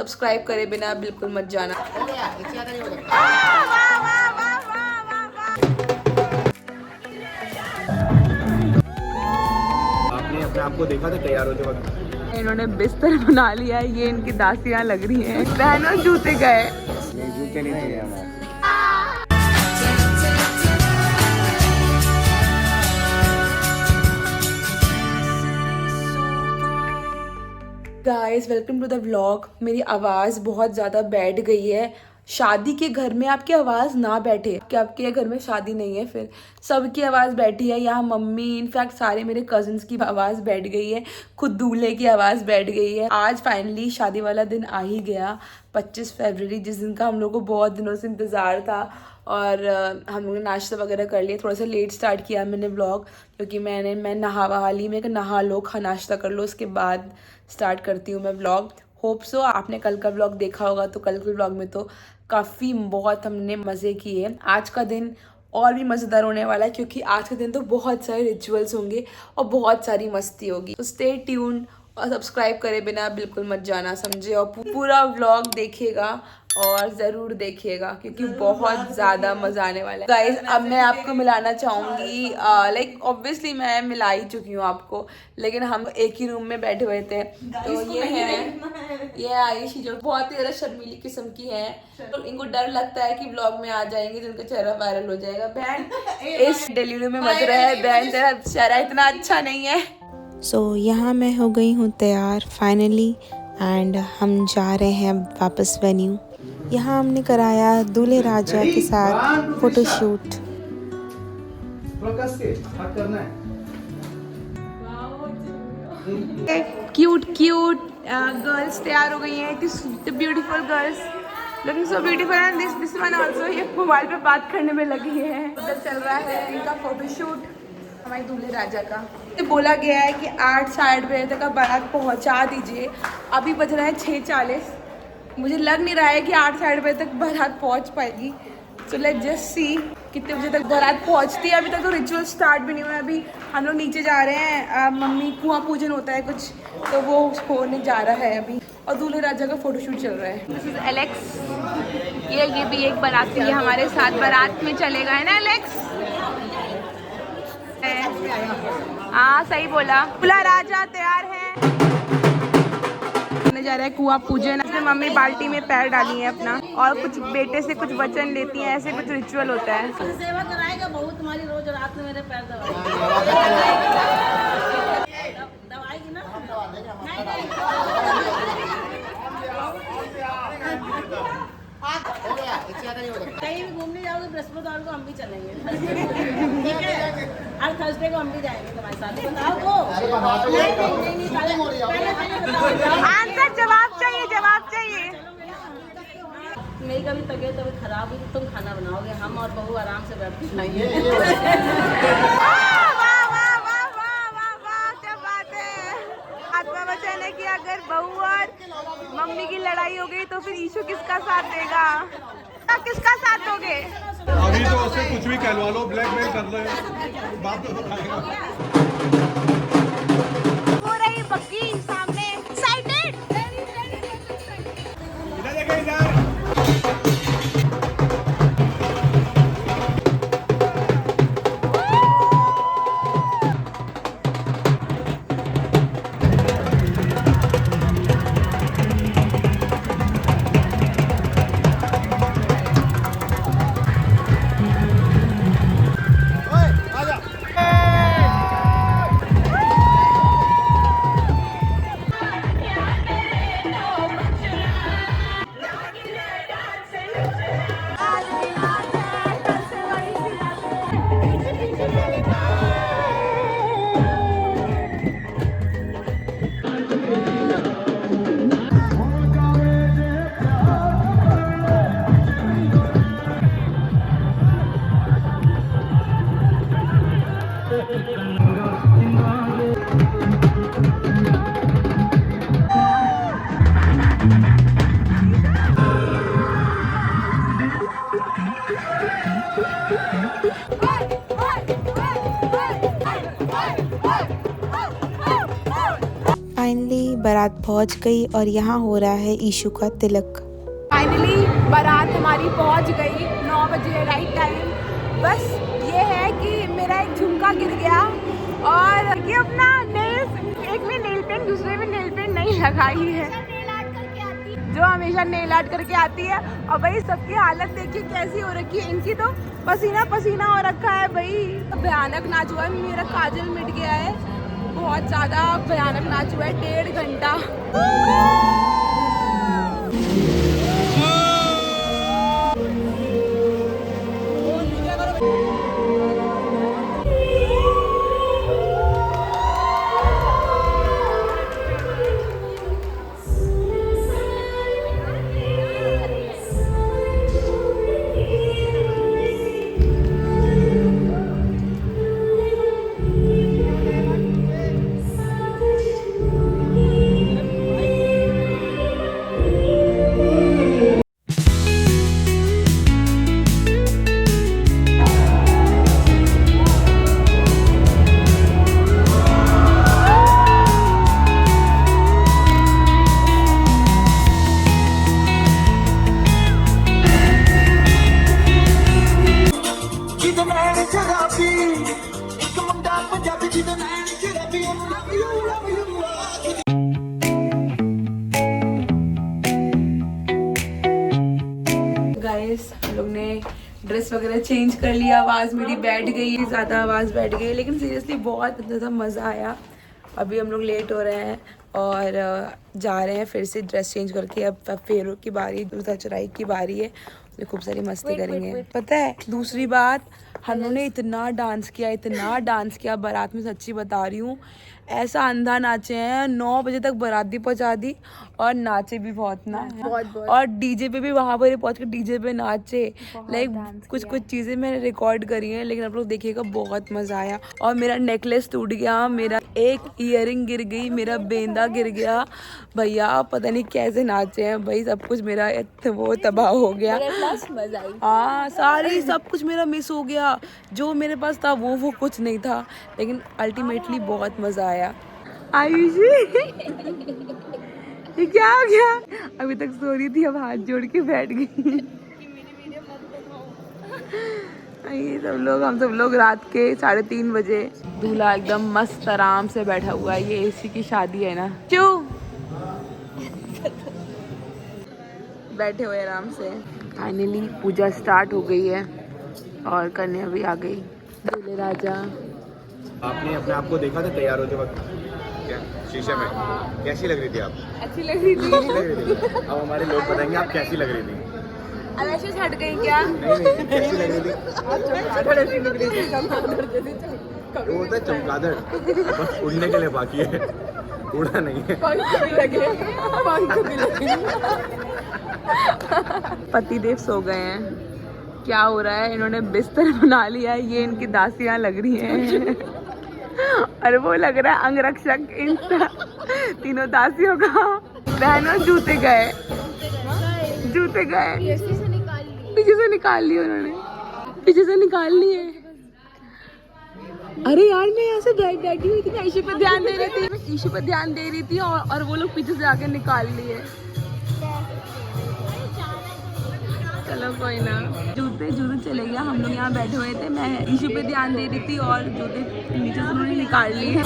Subscribe करे बिना बिल्कुल मत जाना। आपने अपने आप को देखा था तैयार होते वक्त? इन्होंने बिस्तर बना लिया है, ये इनकी दासियां लग रही हैं। बहनों जूते गए, जूते नहीं चाहिए हमारे। Guys welcome to the vlog. मेरी आवाज़ बहुत ज़्यादा बैठ गई है। शादी के घर में आपकी आवाज़ ना बैठे कि आपके घर में शादी नहीं है, फिर सबकी आवाज़ बैठी है। यहाँ मम्मी इनफैक्ट सारे मेरे कज़न्स की आवाज़ बैठ गई है, खुद दूल्हे की आवाज़ बैठ गई है। आज फाइनली शादी वाला दिन आ ही गया, 25 फरवरी, जिस दिन का हम लोग को बहुत दिनों से इंतज़ार था। और हम लोगों ने नाश्ता वगैरह कर लिया। थोड़ा सा लेट स्टार्ट किया मैंने व्लॉग, क्योंकि मैं नहा वहा ली। मैं नहा लो, खा नाश्ता कर लो, उसके बाद स्टार्ट करती हूँ मैं व्लॉग। होप सो आपने कल का व्लॉग देखा होगा, तो कल के व्लॉग में तो काफ़ी बहुत हमने मज़े किए। आज का दिन और भी मज़ेदार होने वाला है, क्योंकि आज के दिन तो बहुत सारे रिचुअल्स होंगे और बहुत सारी मस्ती होगी। तो स्टे ट्यून और सब्सक्राइब करे बिना बिल्कुल मत जाना, समझे। और पूरा व्लॉग देखिएगा और ज़रूर देखिएगा, क्योंकि बहुत ज़्यादा मज़ा आने वाला है। गाइस अब मैं आपको मिलाना चाहूँगी, लाइक ऑब्वियसली मैं मिला ही चुकी हूँ आपको, लेकिन हम एक ही रूम में बैठे हुए थे। तो ये आयुषी जो बहुत ही ज़्यादा शर्मीली किस्म की है, तो इनको डर लगता है कि व्लॉग में आ जाएंगे तो उनका चेहरा वायरल हो जाएगा। बहन इस डिलीवरी में मत रहे, बहन तेरा चेहरा इतना अच्छा नहीं है। यहाँ मैं हो गई हूँ तैयार फाइनली, एंड हम जा रहे हैं अब वापस वेन्यू। यहाँ हमने कराया दूल्हे राजा के साथ फोटोशूट। क्यूट गर्ल्स तैयार हो गई हैं, beautiful girls, looking so beautiful. And this one also ये मोबाइल पे बात करने में लगी है। उधर चल रहा है इनका फोटोशूट हमारे दूल्हे राजा का। तो बोला गया है कि 8 साढ़े 8 बजे तक आप बारात पहुंचा दीजिए। अभी बज रहा है 6:40। मुझे लग नहीं रहा है कि 8 साढ़े 8 बजे तक बारात पहुंच पाएगी। सो लेट्स जस्ट सी कितने बजे तक बारात पहुंचती है। अभी तक तो रिचुअल स्टार्ट भी नहीं हुआ है। अभी हम लोग नीचे जा रहे हैं, मम्मी कुआं पूजन होता है कुछ, तो वो होने जा रहा है अभी। और दूल्हे राजा का फोटोशूट चल रहा है। दिस इज एलेक्स, ये भी एक बाराती है हमारे साथ, बारात में चलेगा, है ना एलेक्स? हाँ सही बोला। दूल्हा राजा तैयार है, जा रहा है कुआं पूजन। अपने मम्मी बाल्टी में पैर डाली है अपना, और कुछ बेटे से कुछ वचन लेती हैं, ऐसे कुछ रिचुअल होता है। सेवा कराएगा बहुत तुम्हारी, रोज रात में मेरे पैर दबाएगी ना। कहीं भी घूमने जाओगे बृहस्पतिवार को हम भी चलेंगे, ठीक है? हर थर्सडे को हम भी जाएंगे तुम्हारे साथ। बताओ आंसर, जवाब चाहिए, जवाब चाहिए। मेरी कभी तबीयत खराब हुई तो तुम खाना बनाओगे, हम और बहू आराम से बैठ के खाएंगे। वचन है कि अगर बहू और मम्मी की लड़ाई हो गई तो फिर ईशु किसका साथ देगा? किसका साथ दोगे? अभी तो उसे कुछ भी कहलवा लो, ब्लैकमेल कर लो, बात तो बताएगा। हो रही बग्गी सामने, एक्साइटेड। इधर देखो इधर। बारात पहुंच गई और यहाँ हो रहा है ईशु का तिलक। फाइनली बारात हमारी पहुंच गई 9 बजे राइट टाइम। बस ये है कि मेरा एक झुमका गिर गया और ये अपना नेल्स, एक में नेल पेंट दूसरे में नेल पेंट नहीं लगाई है, जो हमेशा नेल आर्ट करके आती है। और भाई सबकी हालत देखिए कैसी हो रखी है, इनकी तो पसीना पसीना हो रखा है भाई। भयानक नाच हुआ है, मेरा काजल मिट गया है, बहुत ज़्यादा भयानक नाच हुआ है, 1.5 घंटा। गाइस हम लोग ने ड्रेस वगैरह चेंज कर लिया, आवाज़ मेरी बैठ गई, ज़्यादा आवाज़ बैठ गई, लेकिन सीरियसली बहुत ज़्यादा मज़ा आया। अभी हम लोग लेट हो रहे हैं और जा रहे हैं फिर से ड्रेस चेंज करके। अब फेरों की बारी, दूसरा चढ़ाई की बारी है, तो खूब सारी मस्ती करेंगे। पता है दूसरी बात, हम लोगों ने इतना डांस किया बारात में, सच्ची बता रही हूँ, ऐसा अंधा नाचे हैं। 9 बजे तक बाराती पहुंचा दी और नाचे भी बहुत ना, बहुत। और डीजे पे भी वहाँ पर पहुंच के डीजे पे नाचे, लाइक कुछ चीज़ें मैंने रिकॉर्ड करी हैं, लेकिन आप लोग देखिएगा बहुत मज़ा आया। और मेरा नेकलेस टूट गया, मेरा एक ईयरिंग गिर गई, मेरा बेंदा गिर गया, भैया पता नहीं कैसे नाचे हैं भाई, सब कुछ मेरा वो तबाह हो गया। हाँ सारी सब कुछ मेरा मिस हो गया, जो मेरे पास था वो कुछ नहीं था, लेकिन अल्टीमेटली बहुत मज़ा आया। आयुषी ये क्या हो गया? अभी तक सो रही थी, अब हाथ जोड़ के बैठ गई। हम सब लोग रात के 3:30 बजे, दूल्हा एकदम मस्त आराम से बैठा हुआ है। ये एसी की शादी है ना, क्यों बैठे हुए आराम से। फाइनली पूजा स्टार्ट हो गई है और कन्या भी आ गई, दूल्हे राजा। आपने अपने आप को देखा था तैयार होते वक्त क्या शीशे में? कैसी लग रही थी आप? अच्छी लग रही थी। अब हमारे लोग बताएंगे आप कैसी लग रही थी। अब ऐसे हट गई क्या? नहीं कैसी लग रही थी? वो होता है चमगादड़, बस उड़ने के लिए बाकी है, उड़ा नहीं है। पतिदेव सो गए हैं, क्या हो रहा है, इन्होंने बिस्तर बना लिया है, ये इनकी दासियां लग रही हैं। और वो लग रहा है अंगरक्षक इन तीनों दासियों का। बहनों जूते गए, पीछे से निकाल लिए उन्होंने, पीछे से निकाल लिए। अरे यार मैं यहाँ से बैठी हुई थी, ईशु पे ध्यान दे रही थी, और वो लोग पीछे से आके निकाल लिए। चलो कोई ना, जूते चले गया। हम लोग यहाँ बैठे हुए थे, मैं ईशु पे ध्यान दे रही थी और जूते नीचे से उन्होंने निकाल लिए।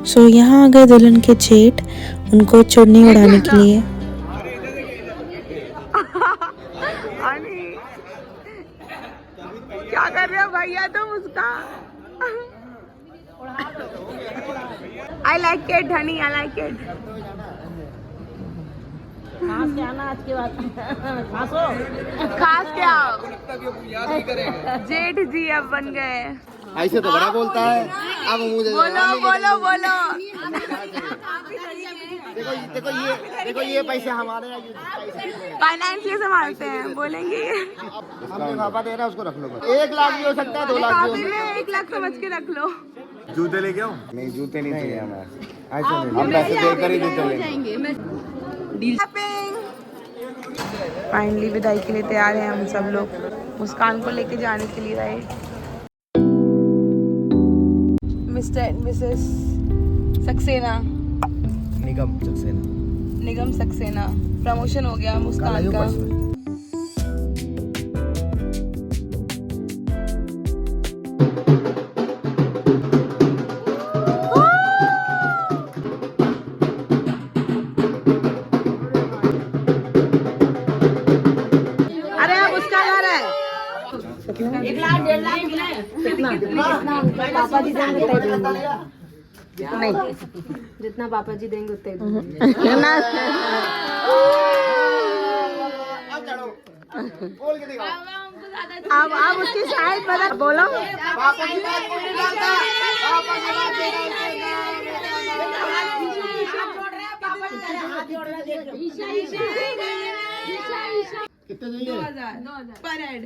सो यहाँ आ गए दुल्हन के जेठ, उनको चुन्नी उड़ाने के लिए। क्या कर रहे हो भैया तुम उसका? I like it honey, I like it. खास क्या ना आज के बाद खास क्या? जेठ जी अब बन गए। ऐसे तो बड़ा बोलता है, अब मुझे बोलो। देखो ये पैसे हमारे फाइनेंस ये संभालते हैं, बोलेंगे। हमने पापा दे रहा है उसको रख लो। 1 लाख भी हो सकता है, 2 लाख भी हो सकता है। 1 लाख समझ के रख लो। जूते लेके आओ? नहीं जूते नहीं चाहिए हमें, हम पैसे देकर ही जूते लेंगे। फाइनली विदाई के लिए तैयार हैं हम सब लोग, मुस्कान को लेके जाने के लिए right. Mister and Mrs Saxena, Nigam Saxena, promotion हो गया मुस्कान का। अरे अब उसका घर है 1 लाख 1.5 लाख कितना पापा जी देंगे नहीं, जितना पापा जी देंगे उतना अब उसकी शायद बता बोलो। कितने चाहिए? 2000 पर हेड।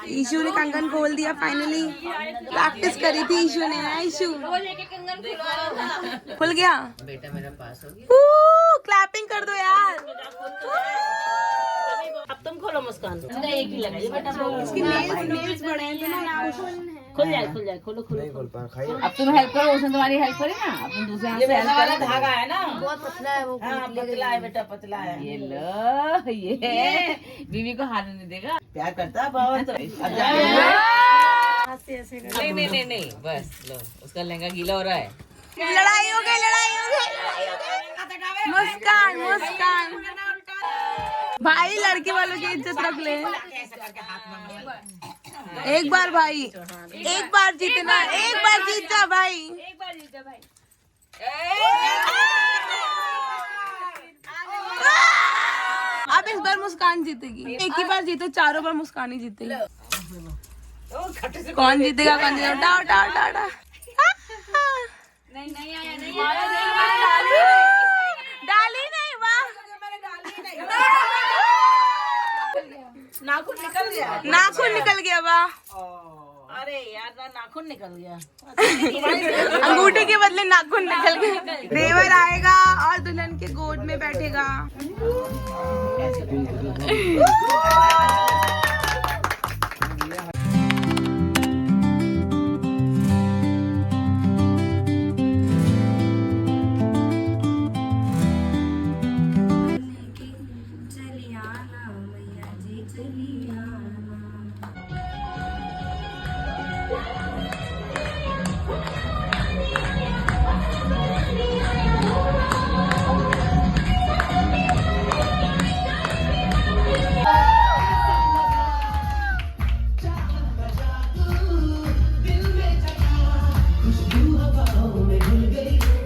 ईशु ने कंगन खोल दिया फाइनली, प्रैक्टिस करी थी ईशु ने। ईशु खुल गया, बेटा मेरा पास हो गया। क्लैपिंग कर दो यार। अब तुम खोलो मुस्कान, एक ही लगाइए बेटा, इसकी नेल्स बड़े हैं तो ना खुल जाए खोलो नहीं खोल पा। अब तुम हेल्प करो, उसने तुम्हारी हेल्प करी ना, अब तुम दूसरे हाथ से हेल्प वाला धागा है ना, बहुत पतला है वो। हाँ पतला है बेटा, पतला है। ये लो, ये बीवी को हाथ नहीं देगा, प्यार करता है बहुत। तो नहीं बस लो, उसका लहंगा गीला हो रहा है। लड़ाई हो गई। मुस्कान भाई, लड़की वालों की इज्जत रख ले। एक बार भाई, एक बार जीतना, एक बार जीत जा भाई। अब इस बार मुस्कान जीतेगी। एक ही बार जीते, चारों बार मुस्कान ही जीतेगी। कौन जीतेगा कौन जीतेगा? उठा उठा उठा उठा। नहीं डाली नहीं, वाह नाखून निकल गया वाह। अरे यार नाखून निकल गया, अंगूठे के बदले नाखून निकल गए। देवर आएगा और दुल्हन के गोद में बैठेगा।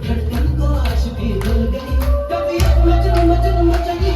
धड़कन को आशिकी भूल गई, कभी मजनू मजनू मजनू